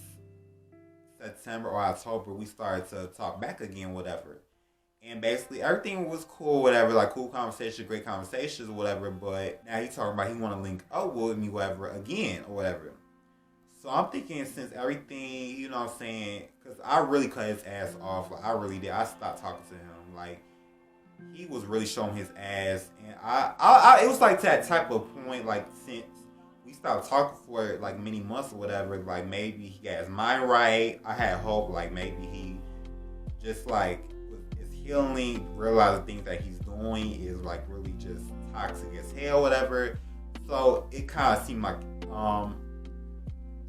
September or October, we started to talk back again, whatever. And basically everything was cool, whatever, like cool conversation, great conversations, whatever. But now he talking about he want to link up with me, whatever, again or whatever. So I'm thinking since everything, you know what I'm saying, because I really cut his ass off. Like I really did. I stopped talking to him. Like he was really showing his ass, and I it was like that type of point. Like since we stopped talking for like many months or whatever, like maybe he got his mind right. I had hope, like maybe he just like is healing, realizing things that he's doing is like really just toxic as hell, whatever. So it kind of seemed like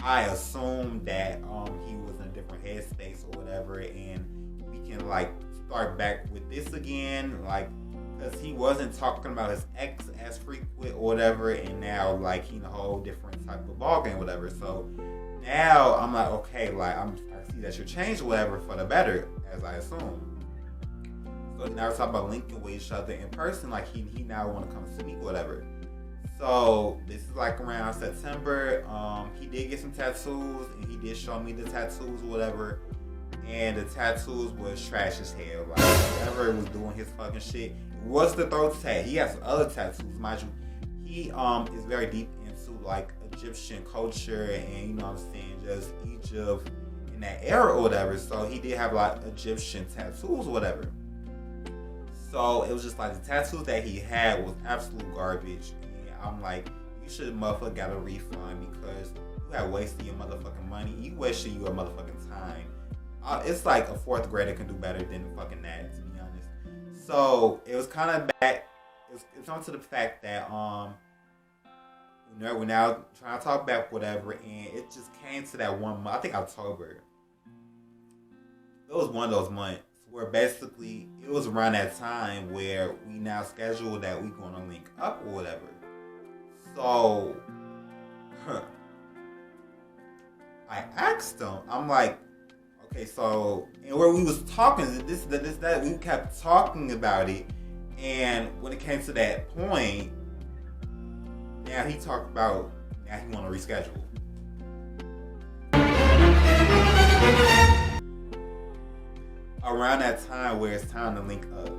I assumed that he was in a different headspace or whatever, and we can like start back with this again, like because he wasn't talking about his ex as frequent or whatever, and now like he in a whole different type of ballgame, whatever. So now I'm like, okay, like I see that you changed, whatever, for the better, as I assume. So now we're talking about linking with each other in person, like he now want to come see me, whatever. So this is like around September. He did get some tattoos, and he did show me the tattoos, whatever. And the tattoos was trash as hell. Like whoever was doing his fucking shit. What's the throat tat? He has some other tattoos, mind you. He is very deep into like Egyptian culture and you know what I'm saying, just Egypt in that era or whatever. So he did have like Egyptian tattoos or whatever. So it was just like the tattoos that he had was absolute garbage. And I'm like, you should motherfucker got a refund because you have wasted your motherfucking money. You wasted your motherfucking time. It's like a fourth grader can do better than fucking that, to be honest. So it was kind of back. It's on to the fact that we're now trying to talk back, whatever, and it just came to that 1 month. I think October. It was one of those months where basically it was around that time where we now scheduled that we gonna link up or whatever. So I asked him. I'm like, okay, so, and where we was talking, that, we kept talking about it, and when it came to that point, now he talked about, now he want to reschedule. Around that time where it's time to link up.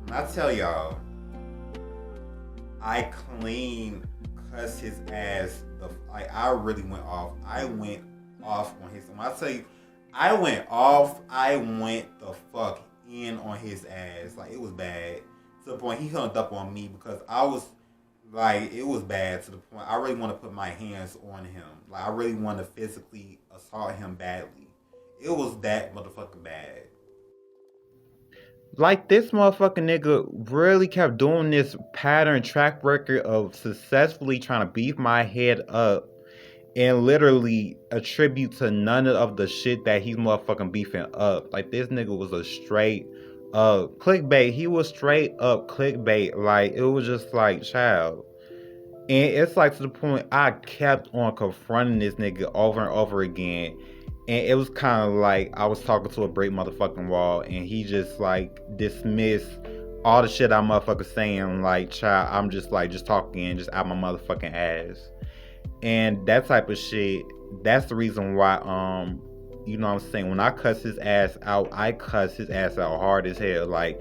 And I tell y'all, I clean cussed his ass. Like I really went off. I went off on his. When I tell you, I went off. I went the fuck in on his ass. Like it was bad to the point he hung up on me because I was like it was bad to the point I really want to put my hands on him. Like I really want to physically assault him badly. It was that motherfucking bad. Like this motherfucking nigga really kept doing this pattern track record of successfully trying to beef my head up and literally attribute to none of the shit that he's motherfucking beefing up. Like this nigga was a straight clickbait. He was straight up clickbait. Like it was just like child. And it's like to the point I kept on confronting this nigga over and over again. And it was kind of like I was talking to a brick motherfucking wall, and he just like dismissed all the shit I motherfucker saying. Like, child, I'm just like just talking just out my motherfucking ass. And that type of shit, that's the reason why you know what I'm saying, when I cuss his ass out, I cuss his ass out hard as hell. Like,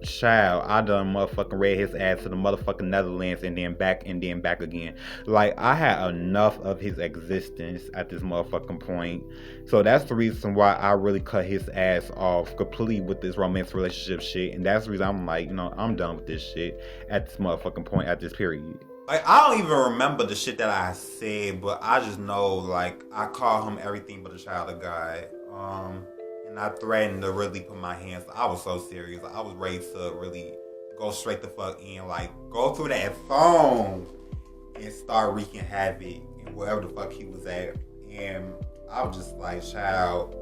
child, I done motherfucking read his ass to the motherfucking Netherlands and then back again. Like I had enough of his existence at this motherfucking point. So that's the reason why I really cut his ass off completely with this romance relationship shit. And that's the reason I'm like, you know, I'm done with this shit at this motherfucking point, at this period. Like I don't even remember the shit that I said, but I just know like I call him everything but a child of God. And I threatened to really put my hands. I was so serious. I was ready to really go straight the fuck in, like go through that phone and start wreaking havoc and wherever the fuck he was at. And I was just like, child,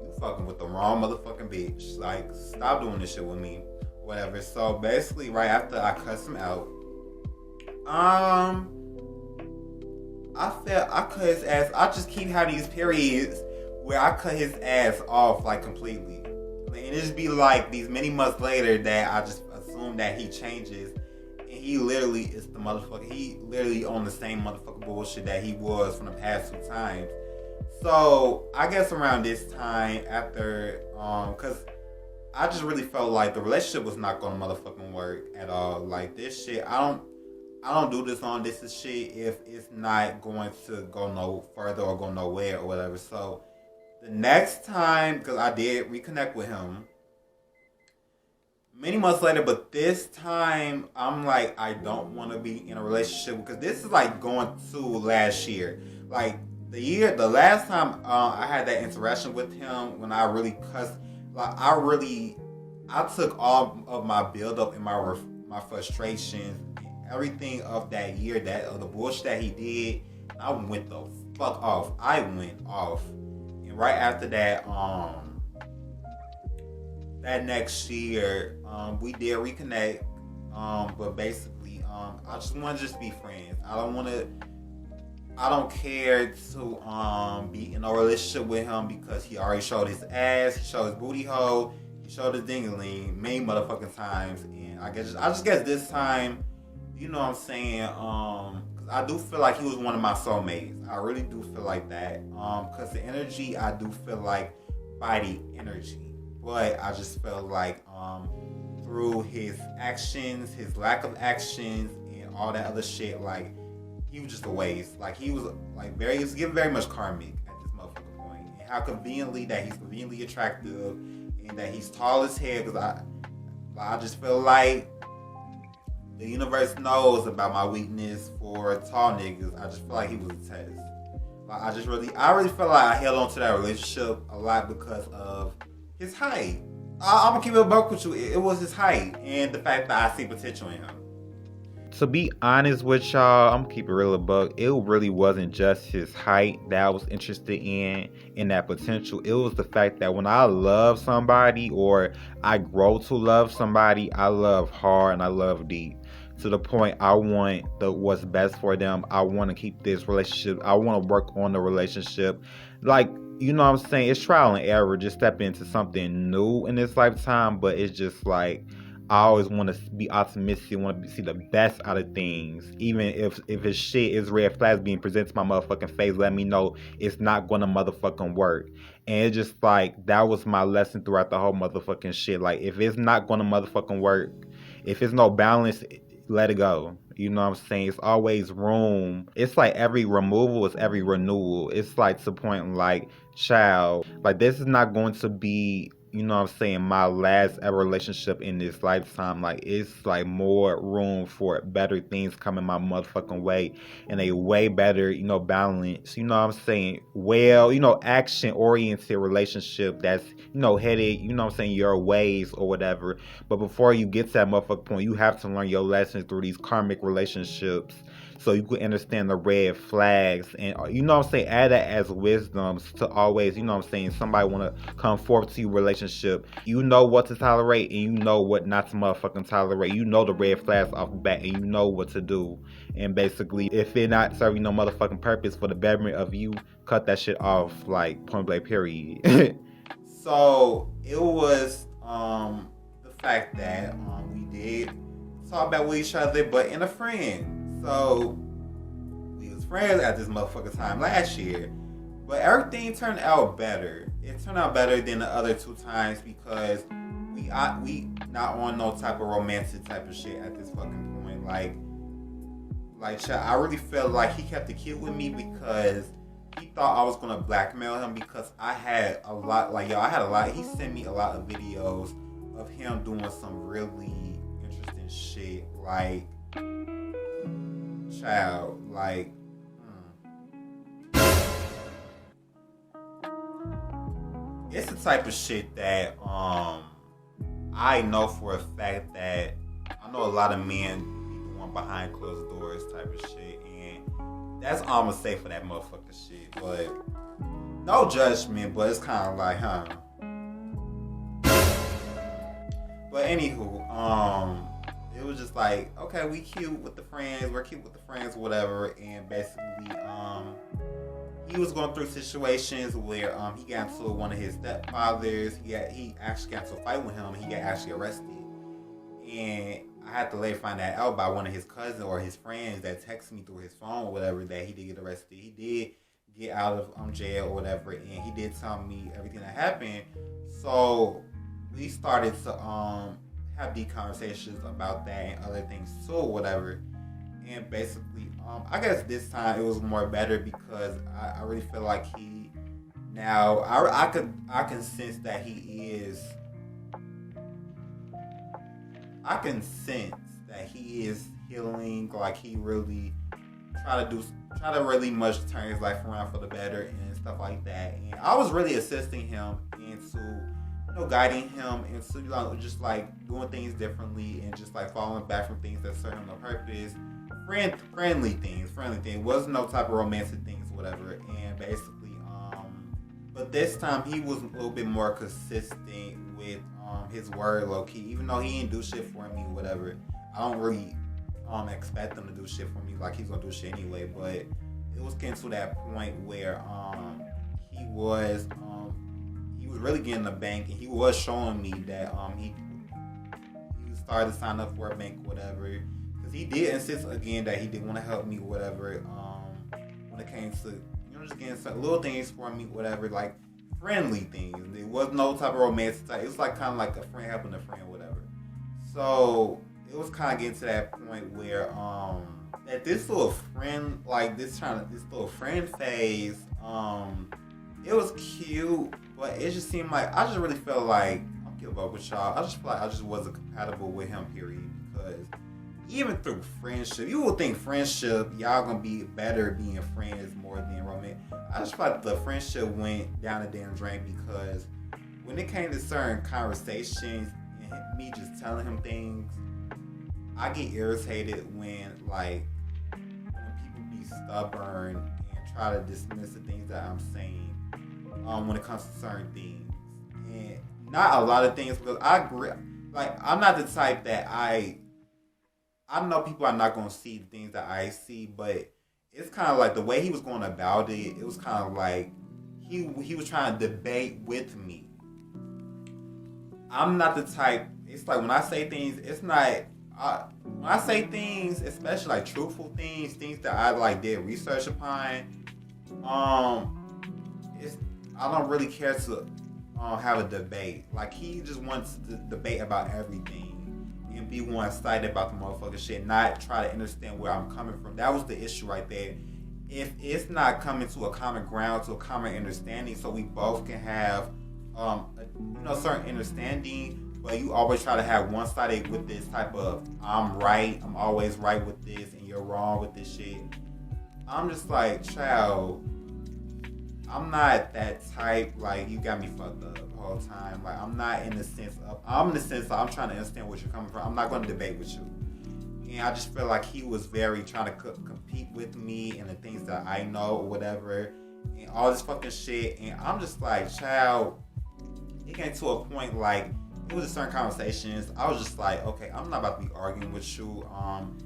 you fucking with the wrong motherfucking bitch. Like, stop doing this shit with me, whatever. So basically, right after I cussed him out, I felt I cut his ass. I just keep having these periods where I cut his ass off like completely. And it just be like these many months later that I just assume that he changes. And he literally is the motherfucker. He literally on the same motherfucking bullshit that he was from the past 2 times. So I guess around this time after, cause I just really felt like the relationship was not gonna motherfucking work at all. Like this shit, I don't do this on this shit if it's not going to go no further or go nowhere or whatever. So the next time, because I did reconnect with him many months later, but this time I'm like, I don't want to be in a relationship because this is like going to last year. Like the last time I had that interaction with him when I really cussed, like I took all of my buildup and my frustrations, everything of that year, that of the bullshit that he did, I went the fuck off. I went off. Right after that, that next year, we did reconnect. But basically, I just want to just be friends. I don't care to be in a relationship with him because he already showed his ass, he showed his booty hole, he showed his dingling many motherfucking times. And I just guess this time, you know what I'm saying? I do feel like he was one of my soulmates. I really do feel like that. Cause the energy, I do feel like body energy. But I just felt like through his actions, his lack of actions, and all that other shit, like he was just a waste. Like he was getting very much karmic at this motherfucking point. And how conveniently that he's conveniently attractive and that he's tall as hell. Cause I just feel like the universe knows about my weakness for tall niggas. I just feel like he was a test. Like I really feel like I held on to that relationship a lot because of his height. I'm gonna keep it a buck with you. It was his height and the fact that I see potential in him. To be honest with y'all, I'm gonna keep it real a buck. It really wasn't just his height that I was interested in that potential. It was the fact that when I love somebody or I grow to love somebody, I love hard and I love deep. To the point I want what's best for them. I want to keep this relationship. I want to work on the relationship. Like, you know what I'm saying? It's trial and error. Just step into something new in this lifetime. But it's just like, I always want to be optimistic. Want to see the best out of things. Even if it's shit, is red flags being presented to my motherfucking face, let me know it's not going to motherfucking work. And it's just like, that was my lesson throughout the whole motherfucking shit. Like, if it's not going to motherfucking work, if it's no balance, let it go. You know what I'm saying? It's always room. It's like every removal is every renewal. It's like to the point like, child, like this is not going to be, you know what I'm saying, my last ever relationship in this lifetime. Like it's like more room for better things coming my motherfucking way in a way better, you know, balance, you know what I'm saying, well, you know, action oriented relationship that's, you know, headed, you know what I'm saying, your ways or whatever. But before you get to that motherfucking point, you have to learn your lessons through these karmic relationships so you can understand the red flags and, you know what I'm saying, add that as wisdoms to always, you know what I'm saying, somebody want to come forth to your relationship, you know what to tolerate and you know what not to motherfucking tolerate. You know the red flags off the bat and you know what to do. And basically, if it not serving no motherfucking purpose for the betterment of you, cut that shit off, like point blank period. So it was the fact that we did talk about with each other, but in a friend. So we was friends at this motherfucking time last year, but everything turned out better. It turned out better than the other 2 times because we not on no type of romantic type of shit at this fucking point. Like I really felt like he kept the kid with me because he thought I was gonna blackmail him because I had a lot. Like I had a lot. He sent me a lot of videos of him doing some really interesting shit. Like, child, like. It's the type of shit that I know for a fact that I know a lot of men be doing behind closed doors type of shit, and that's all I'm gonna say for that motherfucker shit. But no judgment, but it's kind of like, huh? But anywho, it was just like, okay, we cute with the friends, we're cute with the friends, whatever, and basically, he was going through situations where he got into one of his stepfathers. He actually got into a fight with him. He got actually arrested, and I had to later find that out by one of his cousins or his friends that texted me through his phone or whatever that he did get arrested. He did get out of jail or whatever, and he did tell me everything that happened. So we started to have deep conversations about that and other things too or whatever. And basically, I guess this time it was more better because I really feel like he now I can sense that he is. I can sense that he is healing. Like he really try to really much turn his life around for the better and stuff like that. And I was really assisting him into, you know, guiding him into, you know, just like doing things differently and just like falling back from things that serve him no purpose. Friendly things. Wasn't no type of romantic things, whatever. And basically, but this time he was a little bit more consistent with his word, low key. Even though he didn't do shit for me, whatever. I don't really expect him to do shit for me. Like he's gonna do shit anyway. But it was getting to that point where he was really getting the bank, and he was showing me that he started to sign up for a bank, whatever. He did insist again that he did want to help me, whatever. When it came to, you know, just getting some little things for me, whatever, like friendly things. There was no type of romantic type. It was like kind of like a friend helping a friend, whatever. So it was kind of getting to that point where at this little friend, like this little friend phase, it was cute, but it just seemed like I just really felt like I'm giving up with y'all. I just feel like I just wasn't compatible with him, period, because. Even through friendship, you would think friendship, y'all gonna be better being friends more than romantic. I just felt like the friendship went down the damn drain because when it came to certain conversations and me just telling him things, I get irritated when people be stubborn and try to dismiss the things that I'm saying when it comes to certain things. And not a lot of things because I agree. Like I'm not the type that I know people are not going to see the things that I see, but it's kind of like the way he was going about it, it was kind of like he was trying to debate with me. I'm not the type, it's like when I say things, it's not, when I say things, especially like truthful things that I like did research upon, I don't really care to have a debate. Like he just wants to debate about everything. and be one-sided about the motherfucking shit, not try to understand where I'm coming from. That was the issue right there. If it's not coming to a common ground, to a common understanding, so we both can have, certain understanding, but you always try to have one-sided with this type of, I'm right, I'm always right with this, and you're wrong with this shit. I'm just like, child, I'm not that type. Like, you got me fucked up the whole time. Like, I'm not in the sense of, I'm trying to understand where you're coming from. I'm not going to debate with you. And I just feel like he was very trying to compete with me and the things that I know or whatever, and all this fucking shit. And I'm just like, child, it came to a point, like, it was a certain conversations. I was just like, okay, I'm not about to be arguing with you. I'm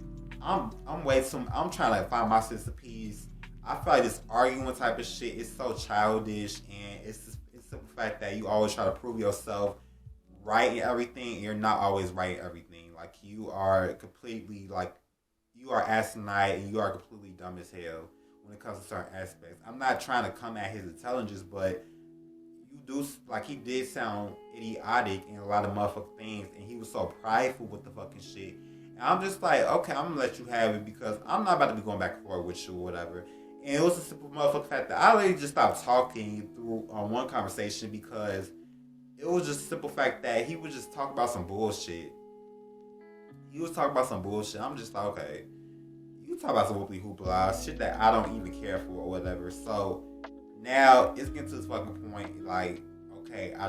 trying to find my sense of peace. I feel like this arguing type of shit is so childish, and it's the fact that you always try to prove yourself right in everything, and you're not always right in everything. Like, you are completely, like, you are asinine, and you are completely dumb as hell when it comes to certain aspects. I'm not trying to come at his intelligence, but you do, like, he did sound idiotic in a lot of motherfucking things, and he was so prideful with the fucking shit. And I'm just like, okay, I'm gonna let you have it, because I'm not about to be going back and forth with you or whatever. And it was a simple motherfucking fact that I literally just stopped talking through one conversation, because it was just a simple fact that he would just talk about some bullshit. He was talking about some bullshit. I'm just like, okay, you talk about some whoopie hoopla shit that I don't even care for or whatever. So now it's getting to this fucking point, like, okay, I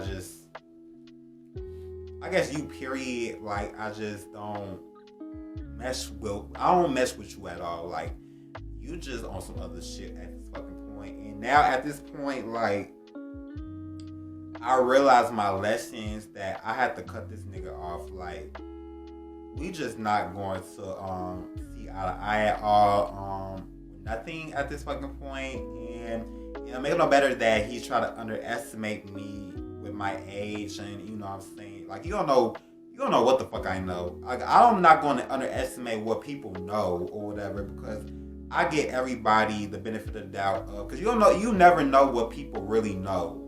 guess you period, like, I don't mesh with you at all. Like, you just on some other shit at this fucking point. And now at this point, like, I realized my lessons, that I had to cut this nigga off. Like, we just not going to see eye to eye at all. Nothing at this fucking point. And make it no better that he's trying to underestimate me with my age, and you know what I'm saying. Like, you don't know what the fuck I know. Like, I'm not going to underestimate what people know or whatever, because I get everybody the benefit of the doubt of, because you never know what people really know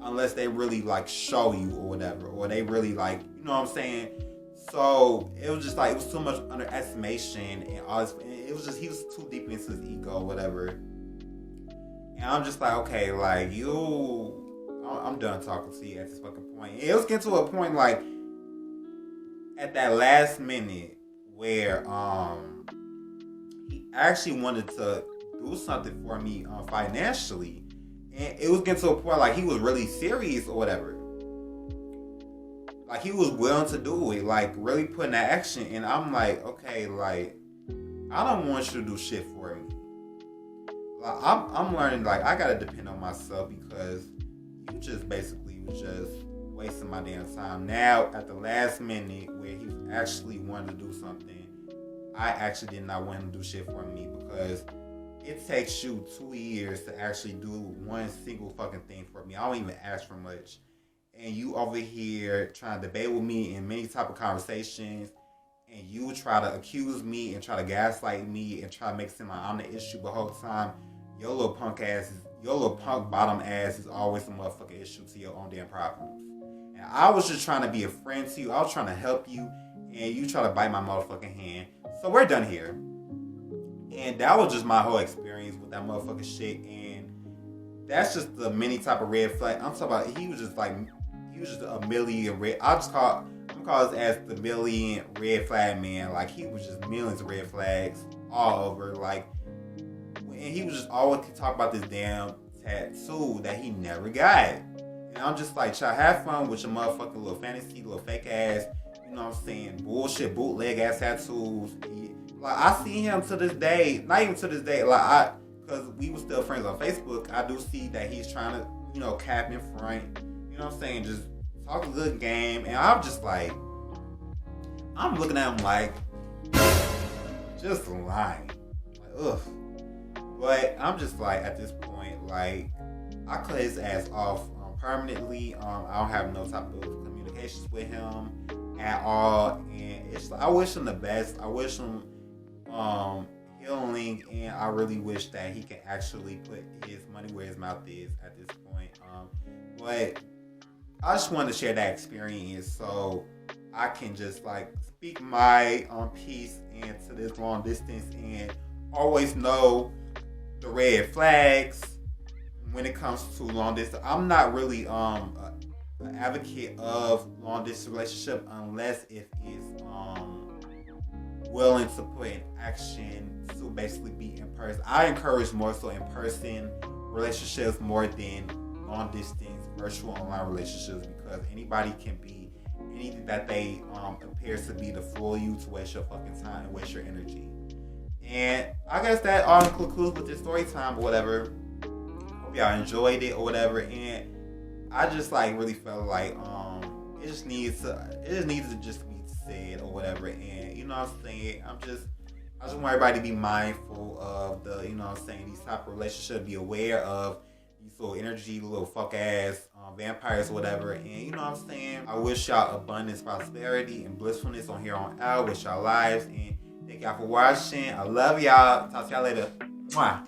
unless they really, like, show you or whatever, or they really, like, you know what I'm saying. So it was just like, it was too much underestimation, and all this, it was just, he was too deep into his ego or whatever. And I'm just like, okay, like, I'm done talking to you at this fucking point. And it was getting to a point, like, at that last minute where he actually wanted to do something for me financially, and it was getting to a point, like, he was really serious or whatever. Like, he was willing to do it, like, really putting that action. And I'm like, okay, like, I don't want you to do shit for me. Like, I'm learning, like, I gotta depend on myself, because you just basically was just wasting my damn time. Now, at the last minute where he actually wanted to do something, I actually did not want him to do shit for me, because it takes you 2 years to actually do one single fucking thing for me. I don't even ask for much. And you over here trying to debate with me in many type of conversations, and you try to accuse me and try to gaslight me and try to make it seem like I'm the issue the whole time. Your little punk bottom ass is always the motherfucking issue to your own damn problems. And I was just trying to be a friend to you. I was trying to help you, and you try to bite my motherfucking hand. So we're done here. And that was just my whole experience with that motherfucking shit. And that's just the many type of red flag. I'm talking about, he was just a million red. I'm gonna call his ass the million red flag man. Like, he was just millions of red flags all over. Like, and he was just always talking about this damn tattoo that he never got. And I'm just like, child, have fun with your motherfucking little fantasy, little fake ass, you know what I'm saying, bullshit, bootleg ass tattoos. Like, I see him to this day, not even to this day, like, because we were still friends on Facebook, I do see that he's trying to, you know, cap in front, you know what I'm saying, just talk a good game. And I'm just like, I'm looking at him like, just lying. Like, ugh. But I'm just like, at this point, like, I cut his ass off permanently. I don't have no type of communications with him at all. And it's, I wish him the best. I wish him healing, and I really wish that he can actually put his money where his mouth is at this point. But I just wanted to share that experience, so I can just like speak my piece into this long distance and always know the red flags when it comes to long distance. I'm not really an advocate of long distance relationship unless if it's willing to put in action to basically be in person. I encourage more so in person relationships more than long distance virtual online relationships, because anybody can be anything that they appears to be to fool you, to waste your fucking time and waste your energy. And I guess that all concludes with this story time or whatever. Hope y'all enjoyed it or whatever. And I just like really felt like it just needs to just be said or whatever. And you know what I'm saying? I just want everybody to be mindful of the, you know what I'm saying, these type of relationships, be aware of these little energy, little fuck ass vampires or whatever. And you know what I'm saying? I wish y'all abundance, prosperity, and blissfulness on here on out. Wish y'all lives, and thank y'all for watching. I love y'all. Talk to y'all later. Mwah.